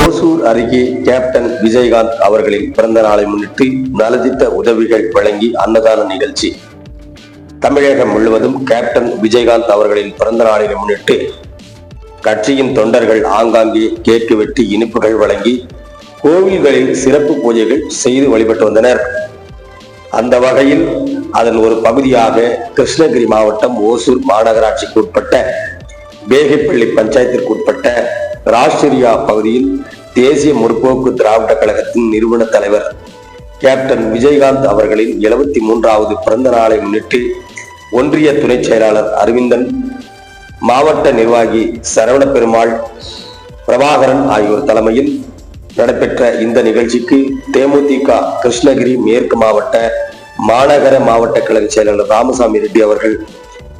ஓசூர் அருகே கேப்டன் விஜயகாந்த் அவர்களின் பிறந்த நாளை முன்னிட்டு நலத்திட்ட உதவிகள் வழங்கி அன்னதான நிகழ்ச்சி. தமிழகம் முழுவதும் கேப்டன் விஜயகாந்த் அவர்களின் பிறந்த நாளை முன்னிட்டு கட்சியின் தொண்டர்கள் ஆங்காங்கே கேக்கு வெட்டி இனிப்புகள் வழங்கி கோவில்களில் சிறப்பு பூஜைகள் செய்து வழிபட்டு வந்தனர். அந்த வகையில் அதன் ஒரு பகுதியாக கிருஷ்ணகிரி மாவட்டம் ஓசூர் மாநகராட்சிக்கு உட்பட்ட பேகைப்பள்ளி பஞ்சாயத்திற்கு உட்பட்ட ராஷ்டிரியா பகுதியில் தேசிய முற்போக்கு திராவிட கழகத்தின் நிறுவன தலைவர் கேப்டன் விஜயகாந்த் அவர்களின் 73வது பிறந்த நாளை முன்னிட்டு ஒன்றிய துணை செயலாளர் அரவிந்தன், மாவட்ட நிர்வாகி சரவண பெருமாள், பிரபாகரன் ஆகியோர் தலைமையில் நடைபெற்ற இந்த நிகழ்ச்சிக்கு தேமுதிக கிருஷ்ணகிரி மேற்கு மாவட்ட மாநகர மாவட்ட கழக செயலாளர் ராமசாமி ரெட்டி அவர்கள்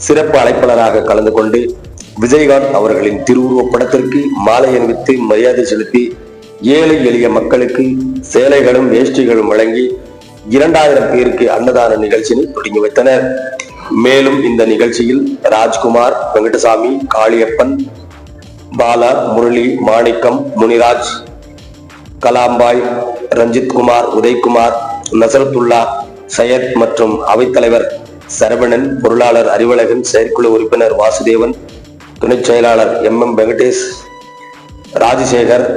சிறப்பு அழைப்பாளராக கலந்து கொண்டு விஜயகாந்த் அவர்களின் திருவுருவப் படத்திற்கு மாலை அணிவித்து மரியாதை செலுத்தி ஏழை எளிய மக்களுக்கு சேலைகளும் வேஷ்டிகளும் வழங்கி 2000 பேருக்கு அன்னதான நிகழ்ச்சியை தொடங்கி வைத்தனர். மேலும் இந்த நிகழ்ச்சியில் ராஜ்குமார், வெங்கடசாமி, காளியப்பன், பாலா, முரளி, மாணிக்கம், முனிராஜ், கலாம்பாய், ரஞ்சித்குமார், உதய்குமார், நசரத்துல்லா, சையத் மற்றும் அவைத்தலைவர் சரவணன், பொருளாளர் அறிவழகன், செயற்குழு உறுப்பினர் வாசுதேவன், துணை செயலாளர் எம் வெங்கடேஷ், ராஜசேகர்,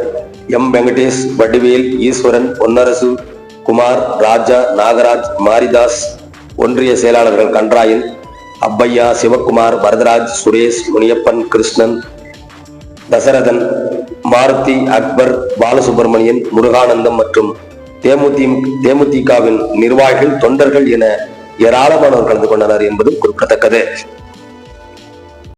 எம் வெங்கடேஷ், வடிவேல், ஈஸ்வரன், பொன்னரசு, குமார், ராஜா, நாகராஜ், மாரிதாஸ், ஒன்றிய செயலாளர்கள் கன்ராயன், அப்பையா, சிவகுமார், வரதராஜ், சுரேஷ், முனியப்பன், கிருஷ்ணன், தசரதன், மாருதி, அக்பர், பாலசுப்ரமணியன், முருகானந்தம் மற்றும் தேமுதிகவின் நிர்வாகிகள், தொண்டர்கள் என ஏராளமானோர் கலந்து கொண்டனர் என்பதும் குறிப்பிடத்தக்கது.